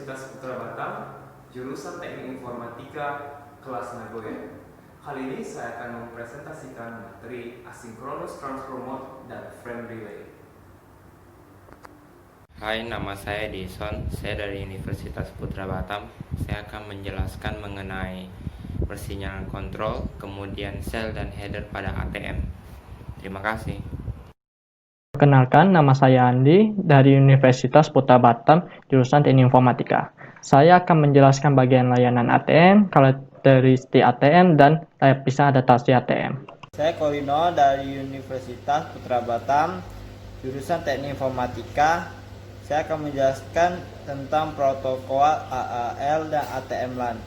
Universitas Putra Batam, jurusan Teknik Informatika, kelas Nagoya. Kali ini saya akan mempresentasikan materi Asynchronous Transfer Mode dan Frame Relay. Hai, nama saya Deson. Saya dari Universitas Putra Batam. Saya akan menjelaskan mengenai persinyalan kontrol, kemudian sel dan header pada ATM. Terima kasih. Perkenalkan, nama saya Andi dari Universitas Putra Batam, jurusan Teknik Informatika. Saya akan menjelaskan bagian layanan ATM, karakteristik ATM, dan lapisan adaptasi ATM. Saya Korino dari Universitas Putra Batam, jurusan Teknik Informatika. Saya akan menjelaskan tentang protokol AAL dan ATM LAN.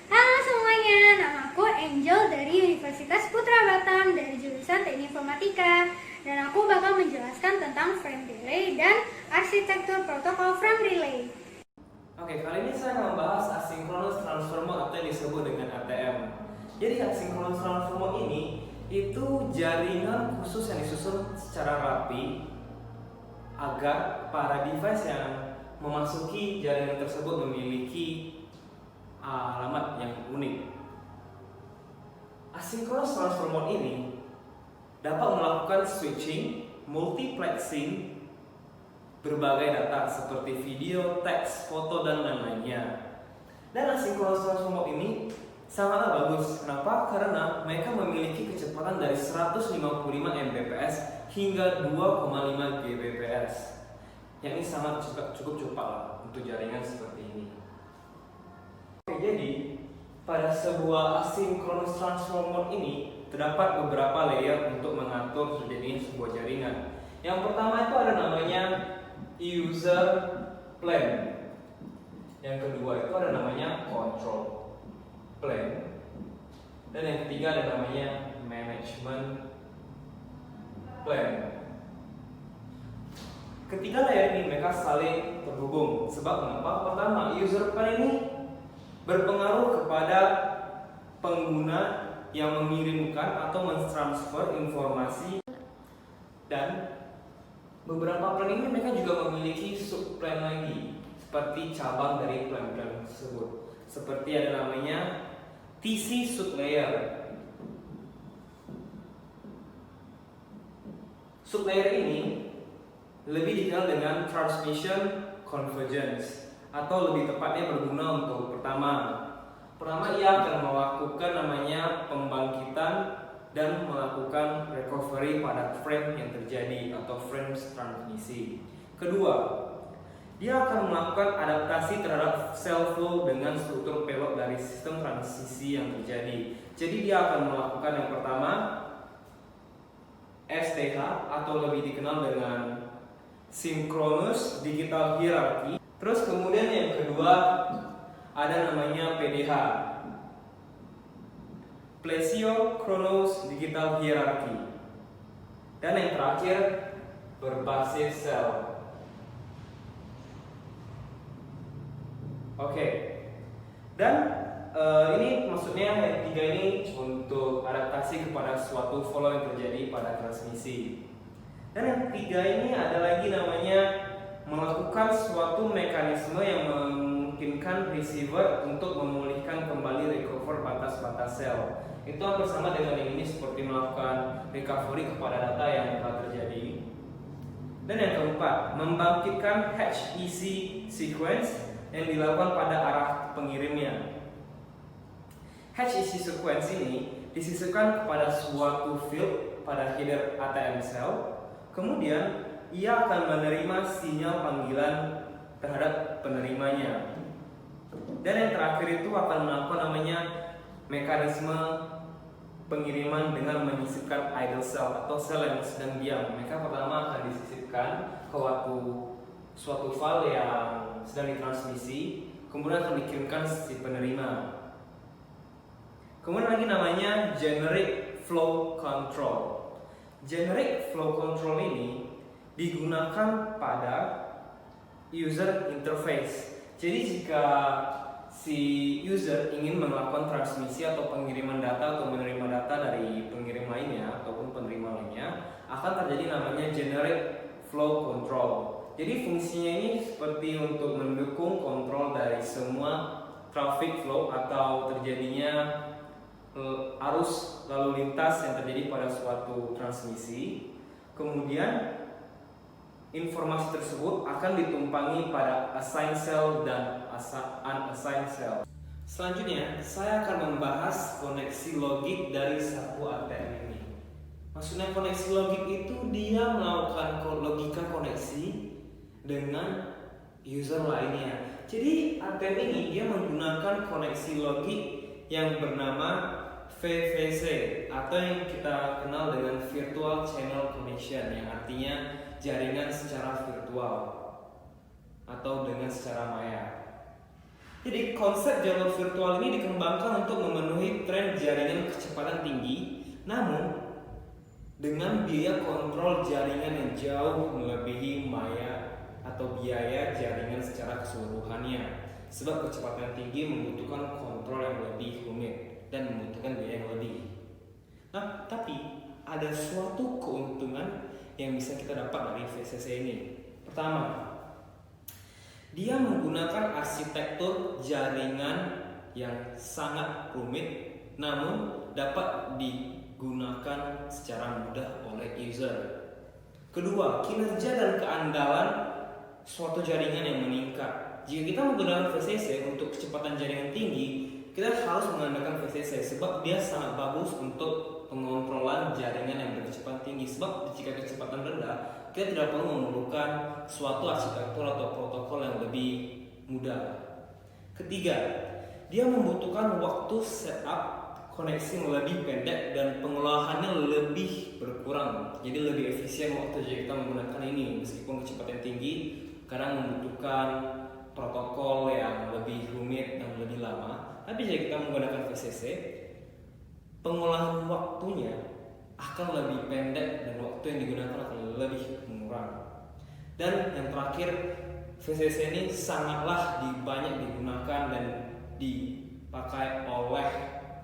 Halo semuanya, nama aku Angel dari Universitas Putra Batam dari jurusan Teknik Informatika. Dan aku bakal menjelaskan tentang frame relay dan arsitektur protokol frame relay. Oke, kali ini saya akan membahas Asynchronous Transfer Mode atau yang disebut dengan ATM. Jadi Asynchronous Transfer Mode ini itu jaringan khusus yang disusun secara rapi agar para device yang memasuki jaringan tersebut memiliki alamat yang unik. Asynchronous Transfer Mode ini dapat melakukan switching, multiplexing berbagai data seperti video, teks, foto, dan lain-lainnya. Dan Asynchronous Transfer Mode ini sangatlah bagus. Kenapa? Karena mereka memiliki kecepatan dari 155 Mbps hingga 2,5 Gbps. Yang ini sangat cukup cepat lah untuk jaringan seperti ini. Oke, jadi pada sebuah Asynchronous Transfer Mode ini terdapat beberapa layer untuk mengatur terjadinya sebuah jaringan. Yang pertama itu ada namanya user plane. Yang kedua itu ada namanya control plane. Dan yang ketiga ada namanya management plane. Ketiga layer ini mereka saling terhubung. Sebab kenapa? Pertama, user plane ini berpengaruh kepada pengguna yang mengirimkan atau mentransfer informasi, dan beberapa plan ini mereka juga memiliki subplan lagi seperti cabang dari plan-plan tersebut. Seperti ada namanya TC sublayer. Sublayer ini lebih dikenal dengan transmission convergence, atau lebih tepatnya berguna untuk Pertama, ia akan melakukan namanya pembangkitan dan melakukan recovery pada frame yang terjadi atau frame transmisi. Kedua, dia akan melakukan adaptasi terhadap cell flow dengan struktur payload dari sistem transisi yang terjadi. Jadi dia akan melakukan yang pertama STH atau lebih dikenal dengan Synchronous Digital Hierarchy. Terus kemudian yang kedua ada namanya PDH, Plesio-Chronos Digital Hierarchy. Dan yang terakhir berbasis sel. Oke. Dan ini maksudnya yang tiga ini untuk adaptasi kepada suatu flow yang terjadi pada transmisi. Dan yang tiga ini ada lagi namanya melakukan suatu mekanisme yang memungkinkan receiver untuk memulihkan kembali recover batas-batas sel. Itu hampir sama dengan yang ini, seperti melakukan recovery kepada data yang telah terjadi. Dan yang keempat, membangkitkan HEC sequence yang dilakukan pada arah pengirimnya. HEC sequence ini disisipkan kepada suatu field pada header ATM cell. Kemudian ia akan menerima sinyal panggilan terhadap penerimanya. Dan yang terakhir itu akan melakukan namanya mekanisme pengiriman dengan menyisipkan idle cell atau sel yang sedang diam. Mereka pertama akan disisipkan ke suatu file yang sedang ditransmisi, kemudian akan dikirimkan si penerima. Kemudian lagi namanya generic flow control. Generic flow control ini digunakan pada user interface. Jadi jika si user ingin melakukan transmisi atau pengiriman data atau menerima data dari pengirim lainnya ataupun penerima lainnya, akan terjadi namanya generic flow control. Jadi fungsinya ini seperti untuk mendukung kontrol dari semua traffic flow atau terjadinya arus lalu lintas yang terjadi pada suatu transmisi. Kemudian informasi tersebut akan ditumpangi pada assigned cell dan unassigned cell. Selanjutnya, saya akan membahas koneksi logik dari satu ATM ini. Maksudnya koneksi logik itu dia melakukan logika koneksi dengan user lainnya. Jadi ATM ini dia menggunakan koneksi logik yang bernama VVC atau yang kita kenal dengan Virtual Channel Connection, yang artinya jaringan secara virtual atau dengan secara maya. Jadi konsep jalur virtual ini dikembangkan untuk memenuhi tren jaringan kecepatan tinggi, namun dengan biaya kontrol jaringan yang jauh melebihi maya atau biaya jaringan secara keseluruhannya. Sebab kecepatan tinggi membutuhkan kontrol yang lebih rumit dan membutuhkan biaya yang lebih. Nah, tapi ada suatu keuntungan yang bisa kita dapat dari VCC ini. Pertama, dia menggunakan arsitektur jaringan yang sangat rumit, namun dapat digunakan secara mudah oleh user. Kedua, kinerja dan keandalan suatu jaringan yang meningkat. Jika kita menggunakan VCC untuk kecepatan jaringan tinggi, kita harus mengandalkan VCC sebab dia sangat bagus untuk pengontrolan jaringan yang berkecepatan tinggi. Sebab jika kecepatan rendah, kita tidak perlu memerlukan suatu arsitektur atau protokol yang lebih mudah. Ketiga, dia membutuhkan waktu setup koneksi yang lebih pendek dan pengolahannya lebih berkurang. Jadi lebih efisien waktu jika kita menggunakan ini. Meskipun kecepatan tinggi, kadang membutuhkan protokol yang lebih rumit dan lebih lama. Tapi jika kita menggunakan VCC, pengolahan waktunya akan lebih pendek dan waktu yang digunakan akan lebih mengurang. Dan yang terakhir, VCC ini sangatlah banyak digunakan dan dipakai oleh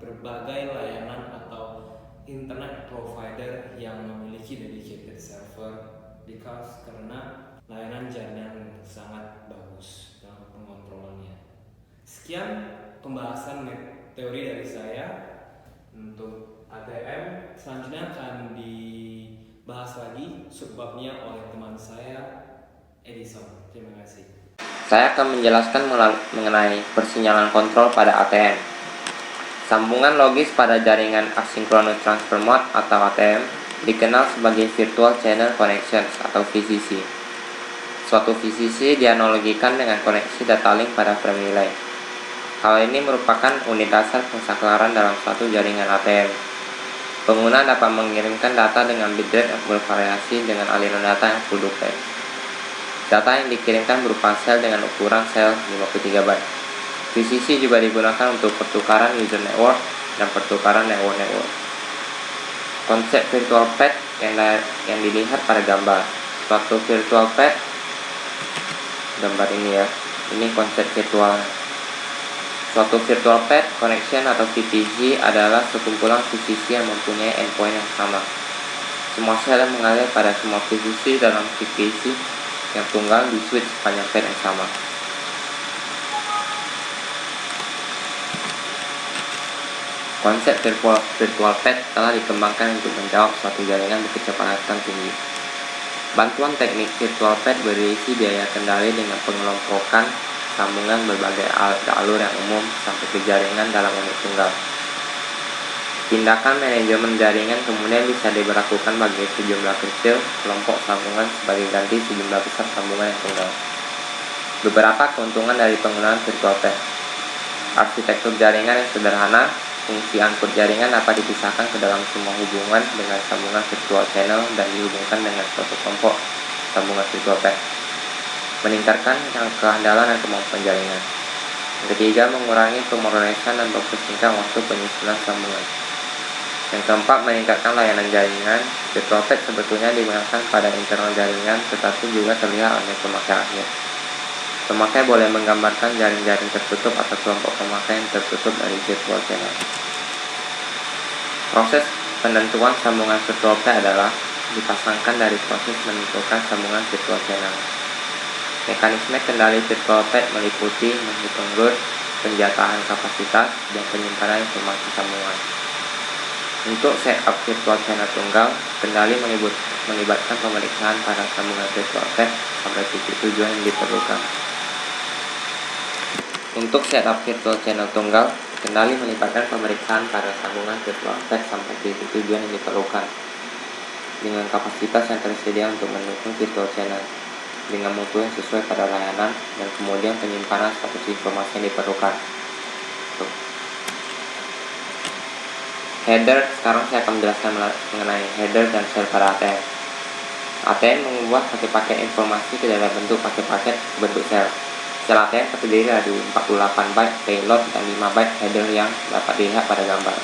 berbagai layanan atau internet provider yang memiliki dedicated server karena layanan jaringan sangat bagus dalam pengontrolannya. Sekian pembahasan teori dari saya untuk ATM. Selanjutnya akan dibahas lagi subbabnya oleh teman saya, Edison. Terima kasih. Saya akan menjelaskan mengenai persinyalan kontrol pada ATM. Sambungan logis pada jaringan Asynchronous Transfer Mode atau ATM dikenal sebagai Virtual Channel Connections atau VCC. Suatu VCC dianalogikan dengan koneksi data link pada frame relay. Hal ini merupakan unit dasar pensaklaran dalam suatu jaringan ATM. Pengguna dapat mengirimkan data dengan bitrate yang bervariasi dengan aliran data yang full duplex. Data yang dikirimkan berupa sel dengan ukuran sel 53 byte. VCC juga digunakan untuk pertukaran user network dan pertukaran network. Konsep virtual pad yang dilihat pada gambar. Suatu virtual pad, gambar ini ya, ini konsep virtual. Suatu virtual pad connection atau VPC adalah sekumpulan VCC yang mempunyai endpoint yang sama. Semua sel yang mengalir pada semua VCC dalam VPC yang tunggal di switch sepanjang pad yang sama. Konsep virtual pad telah dikembangkan untuk menjawab suatu jaringan berkecepatan tinggi. Bantuan teknik virtual pad berisi biaya kendali dengan pengelompokan sambungan berbagai alur yang umum sampai ke jaringan dalam unit tunggal. Tindakan manajemen jaringan kemudian bisa diberlakukan bagi sejumlah kecil kelompok sambungan sebagai ganti sejumlah besar sambungan yang tunggal. Beberapa keuntungan dari penggunaan virtual pad. Arsitektur jaringan yang sederhana, fungsi angkut jaringan dapat dipisahkan ke dalam semua hubungan dengan sambungan virtual channel dan dihubungkan dengan suatu kelompok sambungan virtual pad. Meningkatkan keandalan dan kemampuan jaringan. Yang ketiga, mengurangi pemrosesan dan mempersingkat waktu penyusunan sambungan. Yang keempat, meningkatkan layanan jaringan. Virtual pad sebetulnya digunakan pada internal jaringan, tetapi juga terlihat oleh pemakai akhir. Pemakai boleh menggambarkan jaring-jaring tertutup atau kelompok pemakai yang tertutup dari virtual channel. Proses penentuan sambungan virtual pad adalah dipasangkan dari proses menentukan sambungan virtual channel. Mekanisme kendali virtual pad meliputi menghitung load, penjatahan kapasitas, dan penyimpanan informasi sambungan. Untuk setup virtual channel tunggal, kendali melibatkan pemeriksaan pada sambungan virtual pad sampai titik tujuan yang diperlukan. Untuk setup virtual channel tunggal, kendali melibatkan pemeriksaan pada sambungan virtual pad sampai titik tujuan yang diperlukan dengan kapasitas yang tersedia untuk mendukung virtual channel dengan mutu yang sesuai pada layanan, dan kemudian penyimpanan status informasi yang diperlukan. Header, sekarang saya akan menjelaskan mengenai header dan shell pada ATM. ATM mengubah paket-paket informasi ke dalam bentuk paket-paket bentuk shell. Shell ATM terdiri dari 48 byte payload dan 5 byte header yang dapat dilihat pada gambar.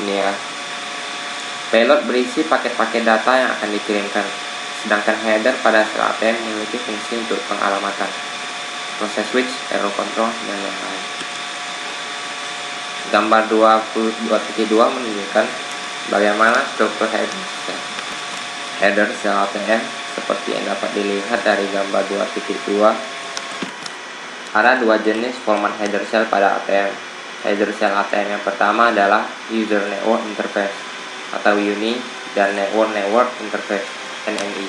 Ini ya. Payload berisi paket-paket data yang akan dikirimkan, sedangkan header pada shell ATM memiliki fungsi untuk pengalamatan, proses switch, error control, dan lain-lain. Gambar 22.2 menunjukkan bagaimana struktur header shell ATM seperti yang dapat dilihat dari gambar 2.2. Ada dua jenis format header shell pada ATM. Header shell ATM yang pertama adalah User Network Interface atau UNI, dan Network Interface NNI.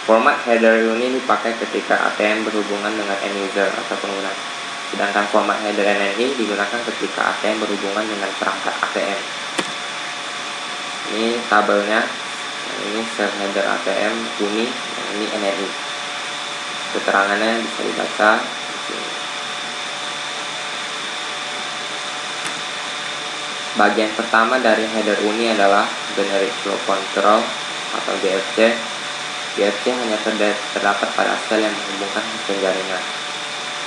Format header UNI dipakai ketika ATM berhubungan dengan end user atau pengguna, sedangkan format header NNI digunakan ketika ATM berhubungan dengan perangkat ATM. Ini tabelnya, ini shell header ATM UNI, dan ini NNI. Keterangannya bisa dibaca di sini. Bagian pertama dari header UNI adalah Generic Flow Control atau GFC. GFC hanya terdapat pada sel yang menghubungkan sistem jaringan.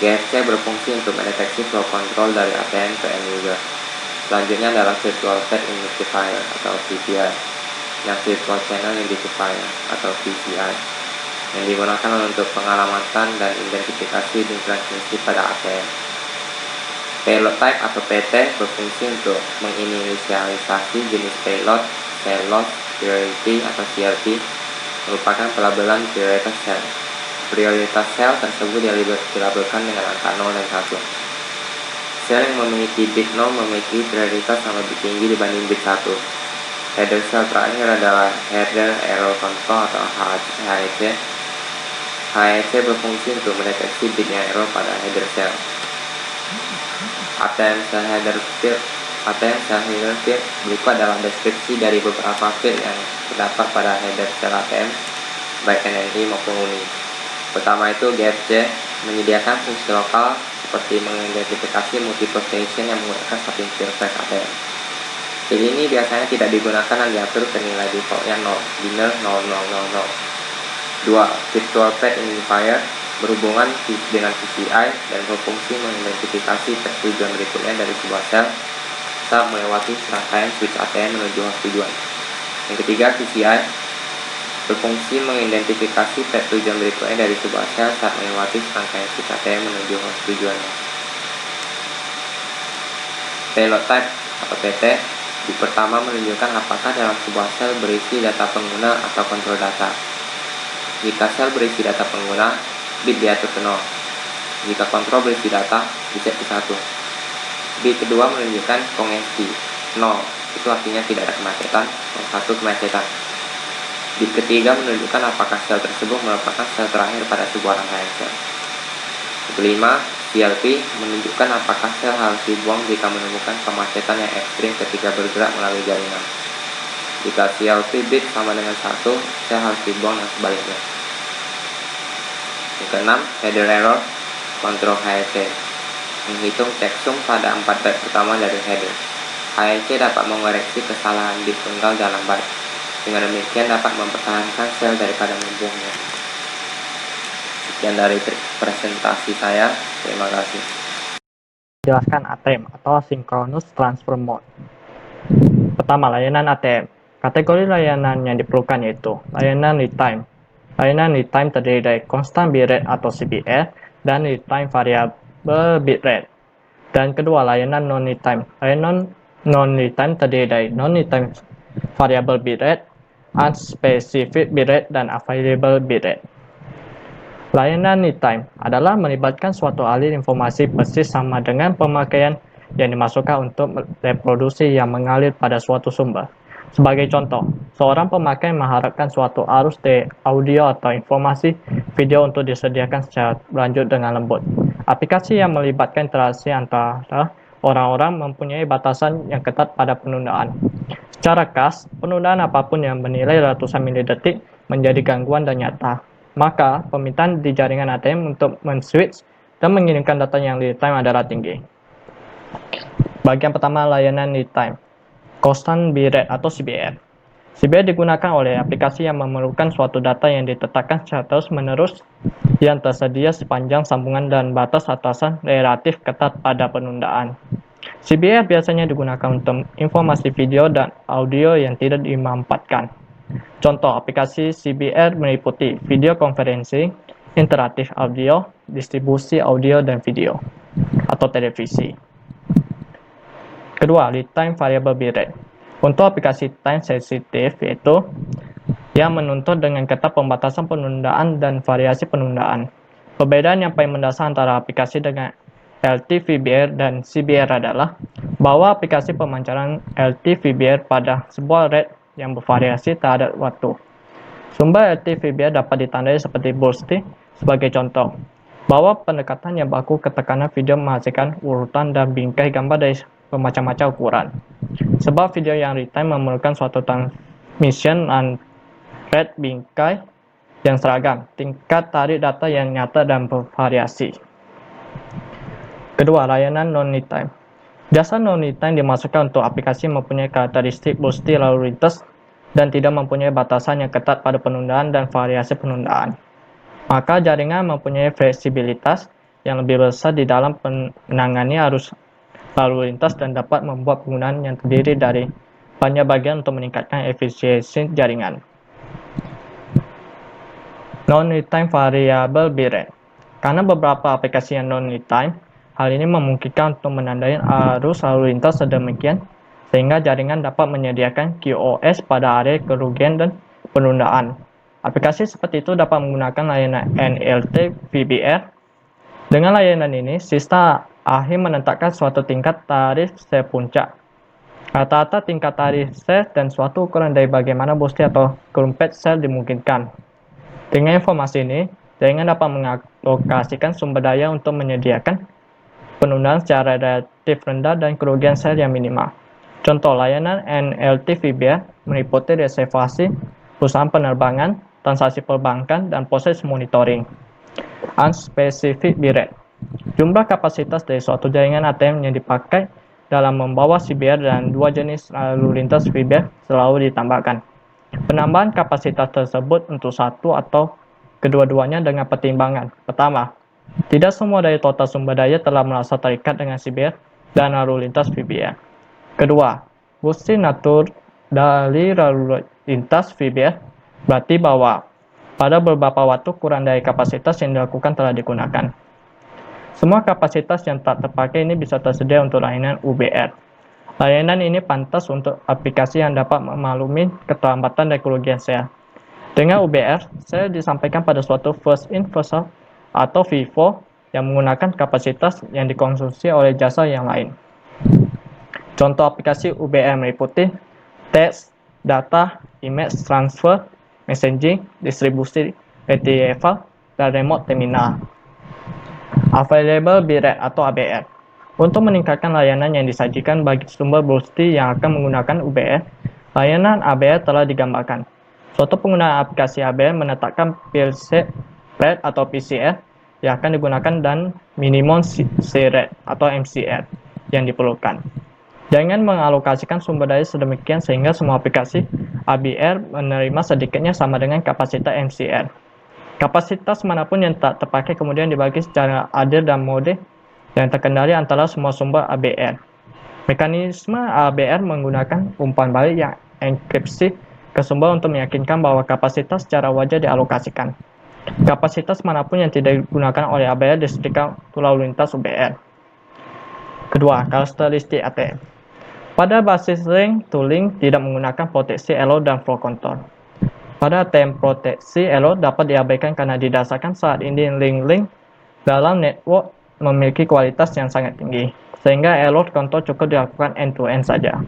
GFC berfungsi untuk mendeteksi flow control dari ATM ke end user. Selanjutnya adalah Virtual Pad Identifier atau VPI, yang Virtual Channel Identifier atau VCI, yang digunakan untuk pengalamatan dan identifikasi di transmisi pada ATM. Payload type atau PT berfungsi untuk menginisialisasi jenis payload, cell loss, priority atau CRP, merupakan pelabelan prioritas cell. Prioritas sel tersebut dilabelkan dengan angka 0 dan 1. Sel yang memiliki bit 0 memiliki prioritas yang lebih tinggi dibanding bit 1. Header cell terakhir adalah Header Error Control atau HEC. HEC berfungsi untuk mendeteksi bitnya error pada header cell. ATM cell header field. ATM cell header field berikut adalah deskripsi dari beberapa field yang terdapat pada header cell ATM, baik NNI maupun UNI. Pertama itu GFC, menyediakan fungsi lokal seperti mengidentifikasi multiple station yang menggunakan satu interface ATM. Field ini biasanya tidak digunakan dan diatur ke nilai default yang 0, biner 0000. 2. Virtual Pad Identifier berhubungan dengan VCI dan berfungsi mengidentifikasi pad tujuan berikutnya dari sebuah sel saat melewati serangkaian switch ATM menuju host tujuan. Yang ketiga, VCI berfungsi mengidentifikasi pad tujuan berikutnya dari sebuah sel saat melewati serangkaian switch ATM menuju host tujuannya. Payload type atau PT di pertama menunjukkan apakah dalam sebuah sel berisi data pengguna atau kontrol data. Jika sel berisi data pengguna, bit diatur ke 0. Jika kontrol berisi data, diset ke 1. Bit kedua menunjukkan kongesti 0, itu artinya tidak ada kemacetan, dan 1 kemacetan. Bit ketiga menunjukkan apakah sel tersebut merupakan sel terakhir pada sebuah rangkaian sel. Kelima, CLP menunjukkan apakah sel harus dibuang jika menemukan kemacetan yang ekstrim ketika bergerak melalui jaringan. Jika CLP bit sama dengan 1, sel harus dibuang dan sebaliknya. Yang keenam, header error control HEC, menghitung checksum pada 4 byte pertama dari header. HEC dapat mengoreksi kesalahan bit tunggal dalam byte. Dengan demikian dapat mempertahankan sel daripada membuangnya. Sekian dari presentasi saya. Terima kasih. Jelaskan ATM atau Synchronous Transfer Mode. Pertama, layanan ATM. Kategori layanan yang diperlukan yaitu layanan real time. Layanan real time terdiri dari constant bitrate atau CBR dan real time variable bitrate. Dan kedua, layanan non real time. Layanan non real time terdiri dari non real time variable bitrate, unspecific bitrate, dan available bitrate. Layanan need time adalah melibatkan suatu alur informasi persis sama dengan pemakaian yang dimasukkan untuk reproduksi yang mengalir pada suatu sumber. Sebagai contoh, seorang pemakai mengharapkan suatu arus audio atau informasi video untuk disediakan secara berlanjut dengan lembut. Aplikasi yang melibatkan interaksi antara orang-orang mempunyai batasan yang ketat pada penundaan. Secara khas, penundaan apapun yang bernilai ratusan milidetik menjadi gangguan dan nyata. Maka, permintaan di jaringan ATM untuk men-switch dan mengirimkan data yang real time adalah tinggi. Bagian pertama, layanan real time. Constant Bitrate atau CBR. CBR digunakan oleh aplikasi yang memerlukan suatu data yang ditetapkan secara terus-menerus yang tersedia sepanjang sambungan dan batas atasan relatif ketat pada penundaan. CBR biasanya digunakan untuk informasi video dan audio yang tidak dimanfaatkan. Contoh aplikasi CBR meliputi video conferencing, interaktif audio, distribusi audio dan video, atau televisi. Kedua, real time variable bitrate. Untuk aplikasi time sensitive yaitu yang menuntut dengan ketat pembatasan penundaan dan variasi penundaan. Perbedaan yang paling mendasar antara aplikasi dengan LTVBR dan CBR adalah bahwa aplikasi pemancaran LTVBR pada sebuah rate yang bervariasi terhadap waktu. Sumber LTVBR dapat ditandai seperti bursty sebagai contoh, bahwa pendekatan yang baku ke tekanan video menghasilkan urutan dan bingkai gambar dari bermacam-macam ukuran. Sebab video yang real time memerlukan suatu transmission dan rate bingkai yang seragam, tingkat tarik data yang nyata dan bervariasi. Kedua, layanan non-real time. Jasa non-real time dimasukkan untuk aplikasi mempunyai karakteristik bursty lalu lintas dan tidak mempunyai batasan yang ketat pada penundaan dan variasi penundaan. Maka jaringan mempunyai fleksibilitas yang lebih besar di dalam menangani arus lalu lintas dan dapat membuat penggunaan yang terdiri dari banyak bagian untuk meningkatkan efisiensi jaringan. Non-real time variable bitrate. Karena beberapa aplikasi yang non-real time, hal ini memungkinkan untuk menandai arus lalu lintas sedemikian sehingga jaringan dapat menyediakan QoS pada area kerugian dan penundaan. Aplikasi seperti itu dapat menggunakan layanan NLT VBR. Dengan layanan ini, sistem akhir menetapkan suatu tingkat tarif sel puncak. Rata-rata tingkat tarif sel dan suatu ukuran dari bagaimana bursty atau kerumpet sel dimungkinkan. Dengan informasi ini, jaringan dapat mengalokasikan sumber daya untuk menyediakan penundaan secara relatif rendah dan kerugian sel yang minimal. Contoh layanan NLT VBR meliputi reservasi, perusahaan penerbangan, transaksi perbankan, dan proses monitoring. Unspecific bitrate. Jumlah kapasitas dari suatu jaringan ATM yang dipakai dalam membawa CBR dan dua jenis lalu lintas VBR selalu ditambahkan. Penambahan kapasitas tersebut untuk satu atau kedua-duanya dengan pertimbangan. Pertama, tidak semua dari total sumber daya telah merasa terikat dengan CBR dan lalu lintas VBR. Kedua, bursty natur dari lalu lintas VBR berarti bahwa pada beberapa waktu kurang dari kapasitas yang dilakukan telah digunakan. Semua kapasitas yang tak terpakai ini bisa tersedia untuk layanan UBR. Layanan ini pantas untuk aplikasi yang dapat memaklumi keterlambatan dan kerugian sel. Dengan UBR, sel disampaikan pada suatu first in first out atau FIFO yang menggunakan kapasitas yang dikonsumsi oleh jasa yang lain. Contoh aplikasi UBR meliputi teks, data, image transfer, messaging, distribusi retrieval, dan remote terminal. Available bitrate atau ABR. Untuk meningkatkan layanan yang disajikan bagi sumber bursty yang akan menggunakan UBR, layanan ABR telah digambarkan. Suatu pengguna aplikasi ABR menetapkan preset rate atau PCR yang akan digunakan dan minimum C-rate atau MCR yang diperlukan. Jangan mengalokasikan sumber daya sedemikian sehingga semua aplikasi ABR menerima sedikitnya sama dengan kapasitas MCR. Kapasitas manapun yang tak terpakai kemudian dibagi secara adil dan mode yang terkendali antara semua sumber ABR. Mekanisme ABR menggunakan umpan balik yang enkripsi ke sumber untuk meyakinkan bahwa kapasitas secara wajar dialokasikan. Kapasitas manapun yang tidak digunakan oleh ABR disediakan untuk lalu lintas UBR. Kedua, karakteristik ATM. Pada basis link to link tidak menggunakan proteksi error dan flow control. Pada ATM proteksi, error dapat diabaikan karena didasarkan saat ini link-link dalam network memiliki kualitas yang sangat tinggi, sehingga error control cukup dilakukan end-to-end saja.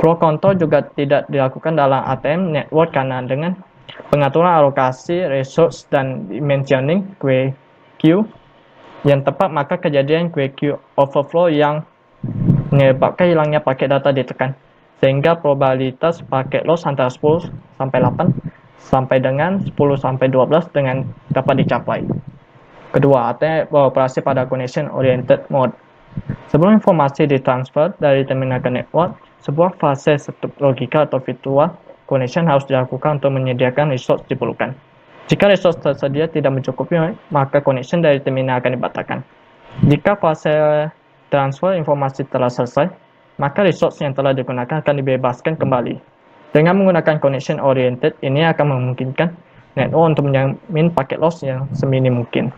Flow control juga tidak dilakukan dalam ATM network karena dengan pengaturan alokasi, resource, dan dimensioning queue yang tepat, maka kejadian queue overflow yang menyebabkan hilangnya paket data ditekan, sehingga probabilitas paket loss antara 10 sampai 8 sampai dengan 10 sampai 12 dengan dapat dicapai. Kedua, ATM beroperasi pada connection oriented mode. Sebelum informasi ditransfer dari terminal ke network, sebuah fase setup logika atau virtual connection harus dilakukan untuk menyediakan resource diperlukan. Jika resource tersedia tidak mencukupi, maka connection dari terminal akan dibatalkan. Jika fase transfer informasi telah selesai, maka resource yang telah digunakan akan dibebaskan kembali. Dengan menggunakan connection oriented, ini akan memungkinkan network untuk menjamin paket loss yang seminim mungkin.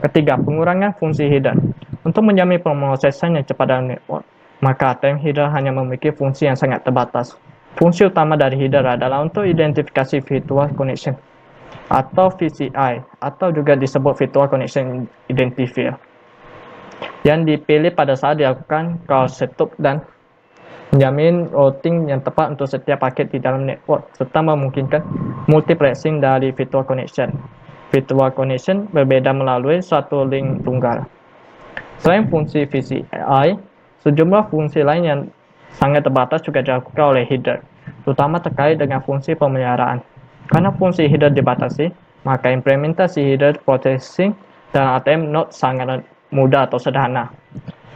Ketiga, pengurangan fungsi hidden. Untuk menjamin pemrosesan yang cepat dalam network, maka ATM header hanya memiliki fungsi yang sangat terbatas. Fungsi utama dari header adalah untuk identifikasi virtual connection atau VCI, atau juga disebut virtual connection identifier, yang dipilih pada saat dilakukan call setup dan menjamin routing yang tepat untuk setiap paket di dalam network, serta memungkinkan multiplexing dari virtual connection. Virtual connection berbeda melalui suatu link tunggal. Selain fungsi VCI, sejumlah fungsi lain yang sangat terbatas juga dilakukan oleh header, terutama terkait dengan fungsi pemeliharaan. Karena fungsi header dibatasi, maka implementasi header processing dan ATM node sangat mudah atau sederhana,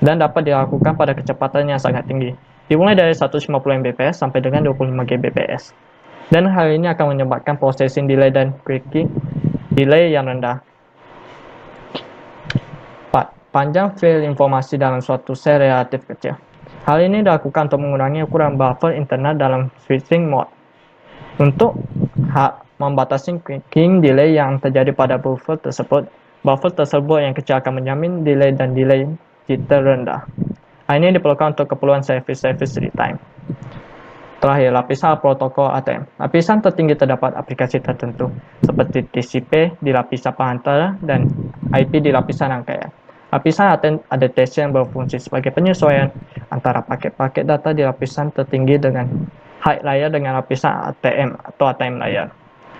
dan dapat dilakukan pada kecepatan yang sangat tinggi, dimulai dari 150 Mbps sampai dengan 25 Gbps. Dan hal ini akan menyebabkan processing delay dan queue delay yang rendah. 4. Panjang file informasi dalam suatu sel relatif kecil. Hal ini dilakukan untuk mengurangi ukuran buffer internal dalam switching mode. Untuk membatasi queuing delay yang terjadi pada buffer tersebut yang kecil akan menjamin delay dan delay jitter rendah. Hal ini diperlukan untuk keperluan service real time. Terakhir, lapisan protokol ATM. Lapisan tertinggi terdapat aplikasi tertentu, seperti TCP di lapisan perantara dan IP di lapisan rangkaian. Lapisan ATM adaptation berfungsi sebagai penyesuaian antara paket-paket data di lapisan tertinggi dengan high layer dengan lapisan ATM atau ATM layer.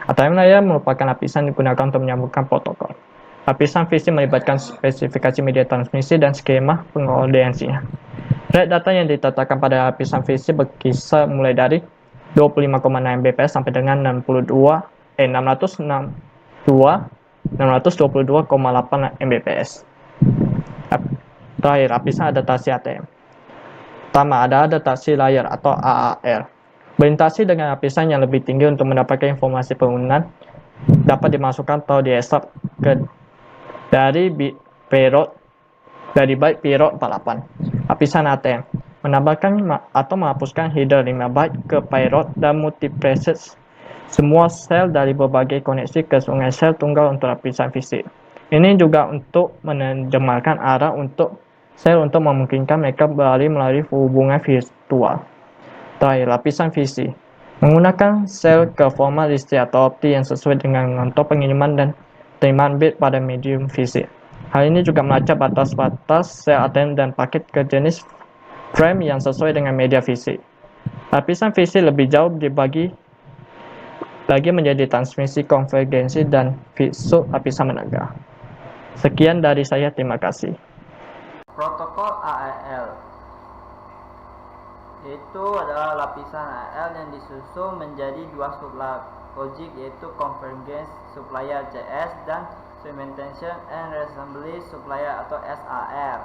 ATM layer merupakan lapisan yang digunakan untuk menyambungkan protokol. Lapisan VC melibatkan spesifikasi media transmisi dan skema pengordenasinya. Rate data yang ditetapkan pada lapisan VC berkisar mulai dari 25,6 Mbps sampai dengan 622,8 Mbps. Terakhir, lapisan adaptasi ATM. Pertama, ada adaptasi layer atau AAL. Berinteraksi dengan lapisan yang lebih tinggi untuk mendapatkan informasi penggunaan dapat dimasukkan atau diekstrak dari byte payload 48. Lapisan ATM menambahkan atau menghapuskan header 5 byte ke payload dan multiplexes semua sel dari berbagai koneksi ke sungai sel tunggal untuk lapisan fisik. Ini juga untuk menerjemahkan arah untuk sel untuk memungkinkan mereka beralih melalui hubungan virtual. Terakhir, lapisan VC menggunakan sel ke format listrik atau opti yang sesuai dengan ngontor pengiriman dan penerimaan bit pada medium fisik. Hal ini juga melacak batas-batas sel ATM dan paket ke jenis frame yang sesuai dengan media fisik. Lapisan VC lebih jauh dibagi lagi menjadi transmisi, konvergensi, dan sub lapisan menengah. Sekian dari saya, terima kasih. Protokol AAL itu adalah lapisan AAL yang disusun menjadi dua sublogik, yaitu Convergence Supplier CS dan Segmentation and Reassembly Supplier atau SAR.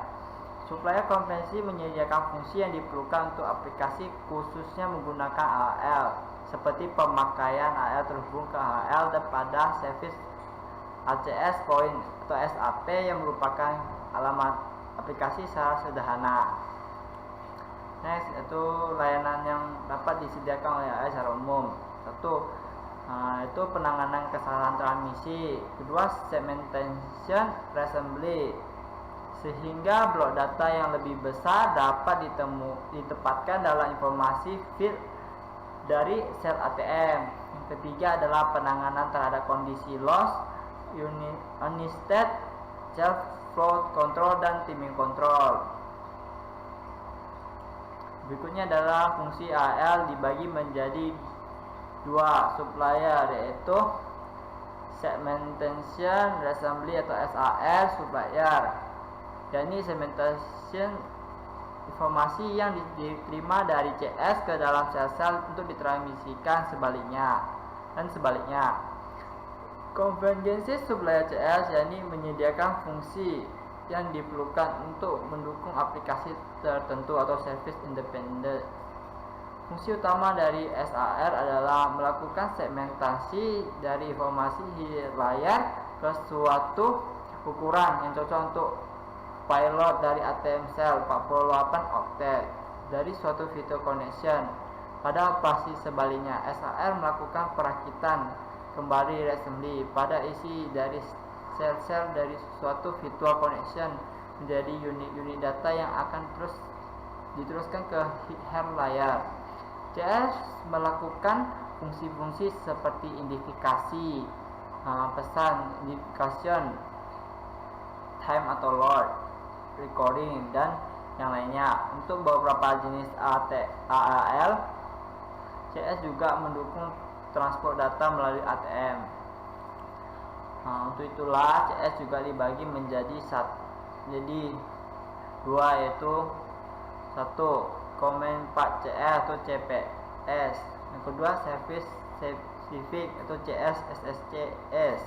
Supplier konvensi menyediakan fungsi yang diperlukan untuk aplikasi khususnya menggunakan AAL, seperti pemakaian AAL terhubung ke AAL dan pada service ACS point atau SAP yang merupakan alamat aplikasi secara sederhana. Next, itu layanan yang dapat disediakan oleh AAL secara umum. Satu, itu penanganan kesalahan transmisi. Kedua, segmentation reassembly, sehingga blok data yang lebih besar dapat ditempatkan dalam informasi field dari sel ATM. Yang Ketiga adalah penanganan terhadap kondisi loss, unit state, self flow control, dan timing control. Berikutnya adalah fungsi AL dibagi menjadi dua sublayer, yaitu segmentation assembly atau SAR sublayer. Yakni segmentation informasi yang diterima dari CS ke dalam sel-sel untuk ditransmisikan sebaliknya. Konvergensi sublayer CS yakni menyediakan fungsi yang diperlukan untuk mendukung aplikasi tertentu atau service independent. Fungsi utama dari SAR adalah melakukan segmentasi dari informasi layar ke suatu ukuran yang cocok untuk payload dari ATM cell 48 oktet dari suatu virtual connection. Pada operasi sebaliknya, SAR melakukan perakitan kembali reassembly pada isi dari sel-sel dari suatu virtual connection menjadi unit-unit data yang akan terus diteruskan ke head layar. CS melakukan fungsi-fungsi seperti identifikasi pesan, identification, time atau load, recording, dan yang lainnya. Untuk beberapa jenis AAL, CS juga mendukung transport data melalui ATM. Untuk itulah CS juga dibagi menjadi dua, yaitu satu Command Part CS atau CPS, yang kedua Service Specific atau CS SSCS.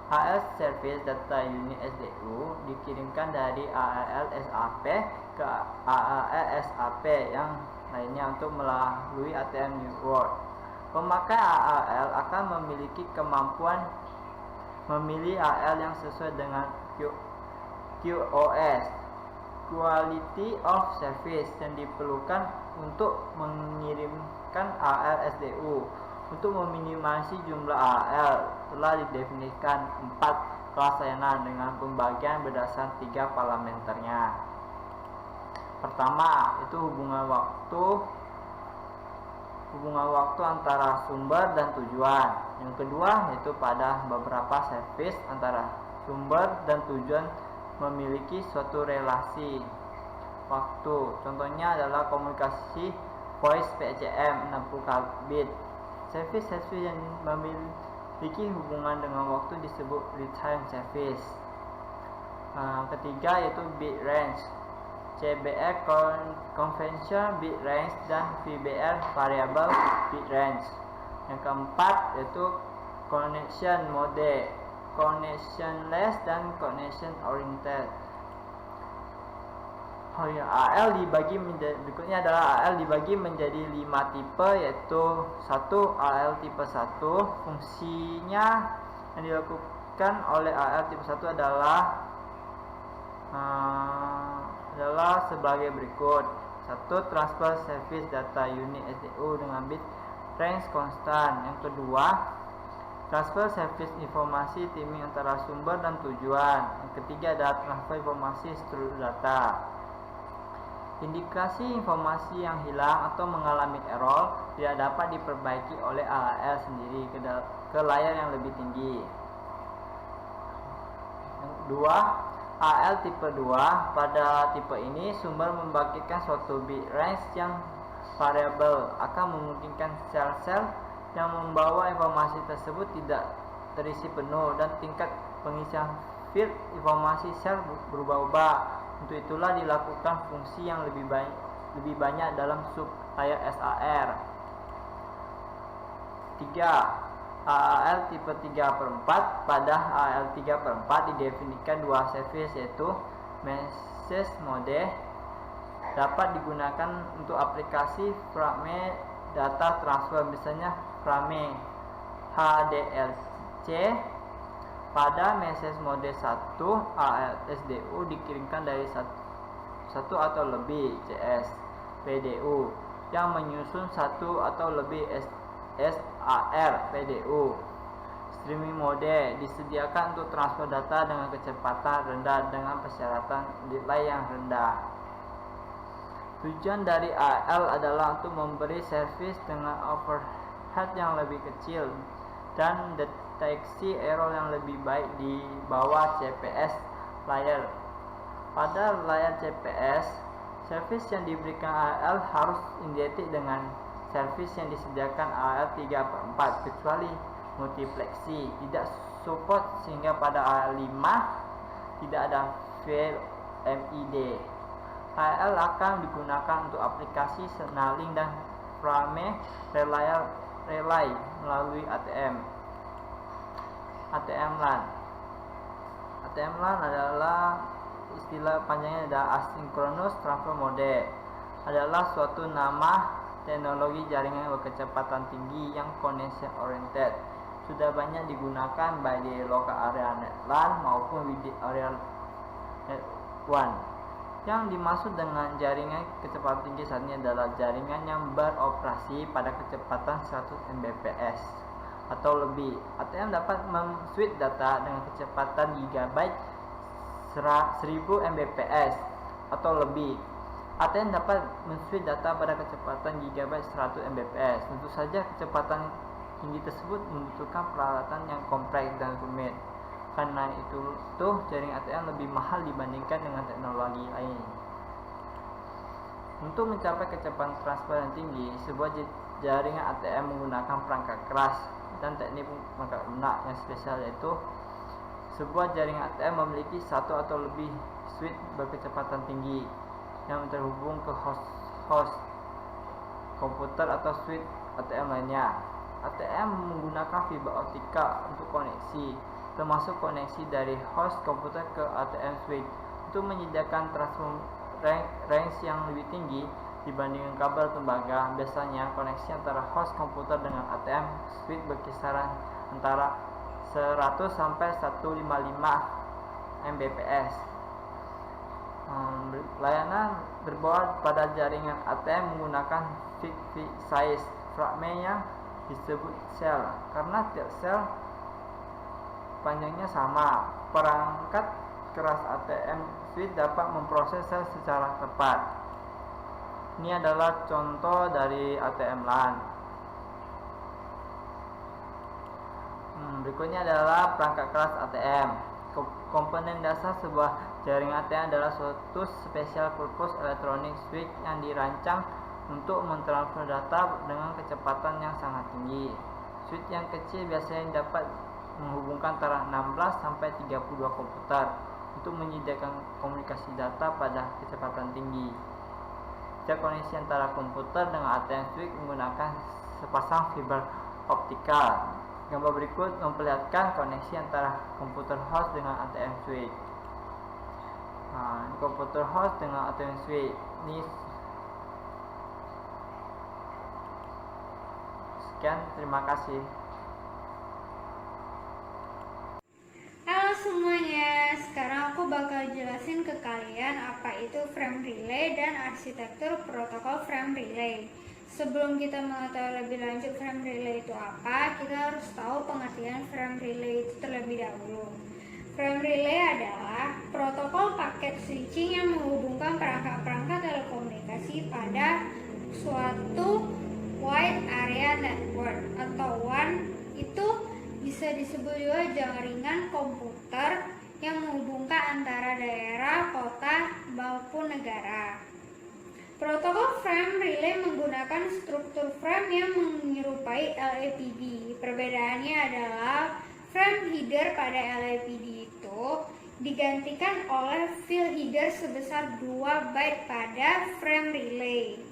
AL Service Data Unit SDU dikirimkan dari AAL SAP ke AAL SAP yang lainnya untuk melalui ATM Network. Pemakai AAL akan memiliki kemampuan memilih AL yang sesuai dengan QoS, Quality of Service, yang diperlukan untuk mengirimkan AL SDU. Untuk meminimasi jumlah AL telah didefinisikan 4 kelas layanan dengan pembagian berdasarkan 3 parameternya. Pertama, itu hubungan waktu antara sumber dan tujuan. Yang kedua, yaitu pada beberapa service antara sumber dan tujuan memiliki suatu relasi waktu. Contohnya adalah komunikasi voice PCM 60 kbit. Service yang memiliki hubungan dengan waktu disebut real-time service. Ketiga yaitu bit range, CBR conventional bit range dan VBR variable bit range. Yang keempat yaitu connection mode, connectionless dan connection oriented. Berikutnya adalah AL dibagi menjadi 5 tipe, yaitu 1 AL tipe 1. Fungsinya yang dilakukan oleh AL tipe 1 adalah sebagai berikut. 1. Transfer service data unit SDU dengan bit range konstan. Yang kedua, transfer service informasi timing antara sumber dan tujuan. Yang ketiga adalah transfer informasi struktur data. Indikasi informasi yang hilang atau mengalami error tidak dapat diperbaiki oleh AAL sendiri ke layar yang lebih tinggi. Yang kedua, AL tipe 2. Pada tipe ini, sumber membagikan suatu bit range yang variabel akan memungkinkan sel-sel yang membawa informasi tersebut tidak terisi penuh dan tingkat pengisian field informasi sel berubah-ubah. Untuk itulah dilakukan fungsi yang lebih banyak dalam sub layar SAR. 3. AAL tipe 3/4. Pada AAL 3/4 didefinisikan dua service, yaitu message mode dapat digunakan untuk aplikasi frame data transfer, misalnya frame HDLC. Pada message mode 1, AL SDU dikirimkan dari satu atau lebih CS PDU yang menyusun satu atau lebih SAR PDU. Streaming mode disediakan untuk transfer data dengan kecepatan rendah dengan persyaratan delay yang rendah. Tujuan dari AL adalah untuk memberi service dengan head yang lebih kecil dan deteksi error yang lebih baik di bawah CPS layar. Pada layar CPS, servis yang diberikan ALL harus identik dengan servis yang disediakan ALL 3/4 kecuali multipleksi tidak support, sehingga pada ALL 5 tidak ada fail MID. ALL akan digunakan untuk aplikasi signaling dan frame relay melalui ATM LAN. ATM LAN adalah istilah panjangnya adalah Asynchronous Transfer Mode, adalah suatu nama teknologi jaringan berkecepatan tinggi yang connection oriented. Sudah banyak digunakan baik di local area net LAN maupun wide area net WAN. Yang dimaksud dengan jaringan kecepatan tinggi saat ini adalah jaringan yang beroperasi pada kecepatan 100 Mbps atau lebih. ATM dapat men-switch data dengan kecepatan gigabyte 1000 Mbps atau lebih. ATM dapat men-switch data pada kecepatan gigabyte 100 Mbps. Tentu saja kecepatan tinggi tersebut membutuhkan peralatan yang kompleks dan rumit. Karena itu jaringan ATM lebih mahal dibandingkan dengan teknologi lain. Untuk mencapai kecepatan transfer yang tinggi, sebuah jaringan ATM menggunakan perangkat keras dan teknik perangkat lunak yang spesial, yaitu sebuah jaringan ATM memiliki satu atau lebih switch berkecepatan tinggi yang terhubung ke host komputer atau switch ATM lainnya. ATM menggunakan fiber optika untuk koneksi, termasuk koneksi dari host komputer ke ATM switch untuk menyediakan transfer range yang lebih tinggi dibandingkan kabel tembaga. Biasanya koneksi antara host komputer dengan ATM switch berkisaran antara 100 sampai 155 Mbps. Layanan berbaut pada jaringan ATM menggunakan fixed size fragment yang disebut sel. Karena tiap sel panjangnya sama, perangkat keras ATM switch dapat memproses sel secara tepat. Ini adalah contoh dari ATM LAN. Berikutnya adalah perangkat keras ATM. Komponen dasar sebuah jaringan ATM adalah suatu special purpose electronic switch yang dirancang untuk mentransfer data dengan kecepatan yang sangat tinggi. Switch yang kecil biasanya dapat menghubungkan antara 16 sampai 32 komputer untuk menyediakan komunikasi data pada kecepatan tinggi. Setiap koneksi antara komputer dengan ATM switch menggunakan sepasang fiber optika. Gambar berikut memperlihatkan koneksi antara komputer host dengan ATM switch. Komputer host dengan ATM switch. Ini sekian, terima kasih. Halo semuanya, sekarang aku bakal jelasin ke kalian apa itu frame relay dan arsitektur protokol frame relay. Sebelum kita mengetahui lebih lanjut frame relay itu apa, kita harus tahu pengertian frame relay itu terlebih dahulu. Frame relay adalah protokol paket switching yang menghubungkan perangkat-perangkat telekomunikasi pada suatu wide area network atau WAN. Itu bisa disebut juga jaringan komputer yang menghubungkan antara daerah, kota, maupun negara. Protokol frame relay menggunakan struktur frame yang menyerupai LAPD. Perbedaannya adalah frame header pada LAPD itu digantikan oleh field header sebesar 2 byte pada frame relay.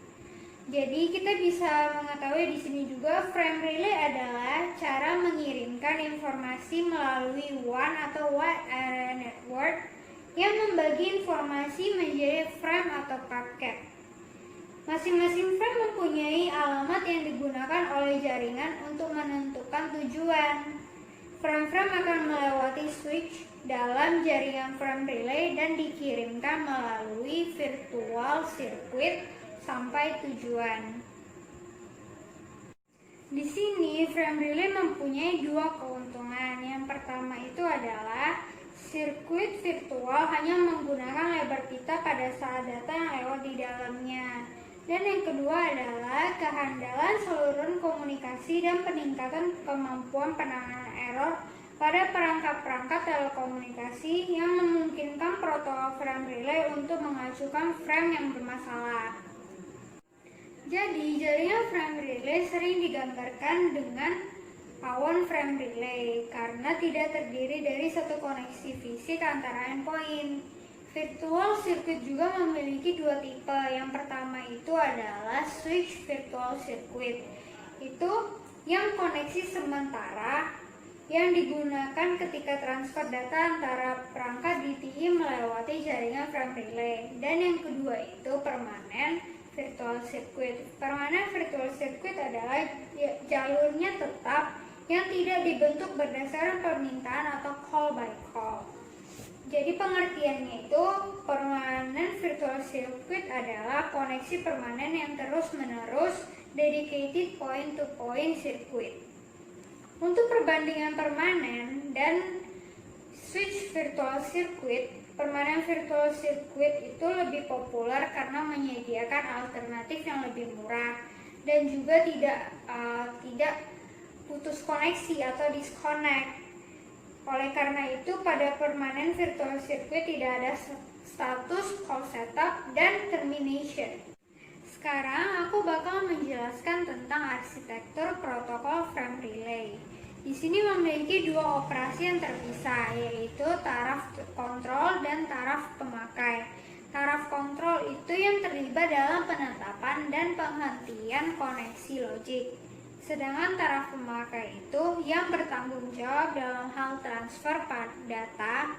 Jadi kita bisa mengetahui di sini juga frame relay adalah cara mengirimkan informasi melalui WAN atau wide area network yang membagi informasi menjadi frame atau paket. Masing-masing frame mempunyai alamat yang digunakan oleh jaringan untuk menentukan tujuan. Frame-frame akan melewati switch dalam jaringan frame relay dan dikirimkan melalui virtual circuit sampai tujuan. Di sini frame relay mempunyai dua keuntungan. Yang pertama itu adalah sirkuit virtual hanya menggunakan lebar pita pada saat data yang lewat di dalamnya. Dan yang kedua adalah kehandalan saluran komunikasi dan peningkatan kemampuan penanganan error pada perangkat-perangkat telekomunikasi yang memungkinkan protokol frame relay untuk mengacukan frame yang bermasalah. Jadi, jaringan frame relay sering digambarkan dengan awan frame relay karena tidak terdiri dari satu koneksi fisik antara endpoint. Virtual circuit juga memiliki dua tipe. Yang pertama itu adalah switch virtual circuit. Itu yang koneksi sementara yang digunakan ketika transfer data antara perangkat DTI melewati jaringan frame relay. Dan yang kedua itu permanen virtual circuit. Permanen virtual circuit adalah jalurnya tetap yang tidak dibentuk berdasarkan permintaan atau call by call. Jadi pengertiannya itu permanen virtual circuit adalah koneksi permanen yang terus-menerus dedicated point-to-point circuit. Untuk perbandingan permanen dan switch virtual circuit, permanen virtual circuit itu lebih populer karena menyediakan alternatif yang lebih murah dan juga tidak putus koneksi atau disconnect. Oleh karena itu, pada permanen virtual circuit tidak ada status call setup dan termination. Sekarang aku bakal menjelaskan tentang arsitektur protokol frame relay. Di sini memiliki dua operasi yang terpisah, yaitu taraf kontrol dan taraf pemakai. Taraf kontrol itu yang terlibat dalam penetapan dan penghentian koneksi logik. Sedangkan taraf pemakai itu yang bertanggung jawab dalam hal transfer data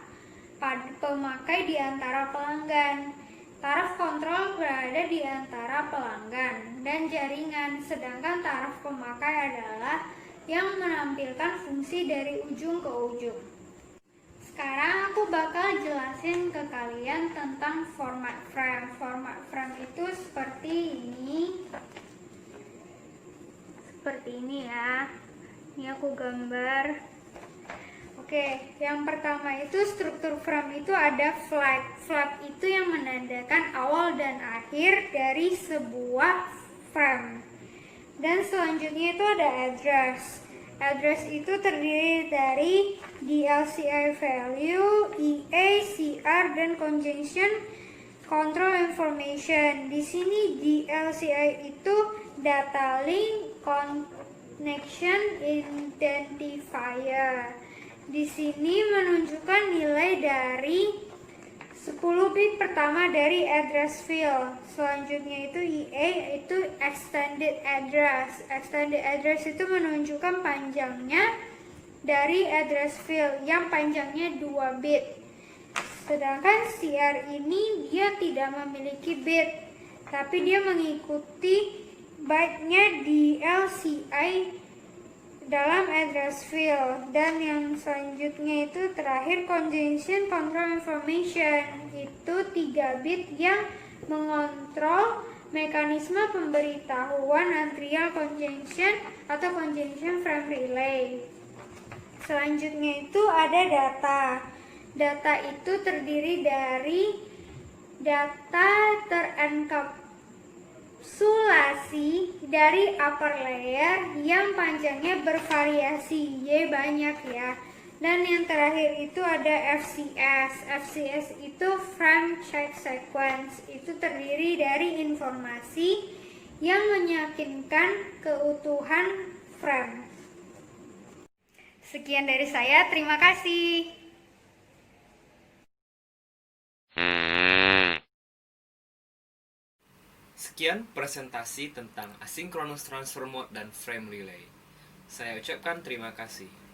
pada pemakai di antara pelanggan. Taraf kontrol berada di antara pelanggan dan jaringan, sedangkan taraf pemakai adalah yang menampilkan fungsi dari ujung ke ujung. Sekarang aku bakal jelasin ke kalian tentang format frame. Format frame itu seperti ini. Seperti ini ya. Ini aku gambar. Oke, yang pertama itu struktur frame itu ada flag. Flag itu yang menandakan awal dan akhir dari sebuah frame. Dan selanjutnya itu ada address. Address itu terdiri dari DLCI value, EA, CR, dan conjunction control information. Di sini DLCI itu data link connection identifier. Di sini menunjukkan nilai dari 10 bit pertama dari address field. Selanjutnya itu EA itu extended address. Extended address itu menunjukkan panjangnya dari address field yang panjangnya 2 bit. Sedangkan CR ini dia tidak memiliki bit, tapi dia mengikuti byte-nya DLCI dalam address field. Dan yang selanjutnya itu terakhir conjunction control information, itu 3 bit yang mengontrol mekanisme pemberitahuan antrial conjunction atau conjunction frame relay. Selanjutnya itu ada data. Data itu terdiri dari data terenkapsulasi dari upper layer yang panjangnya bervariasi, Y banyak ya. Dan yang terakhir itu ada FCS. FCS itu frame check sequence. Itu terdiri dari informasi yang meyakinkan keutuhan frame. Sekian dari saya, terima kasih. Sekian presentasi tentang asynchronous transfer mode dan frame relay. Saya ucapkan terima kasih.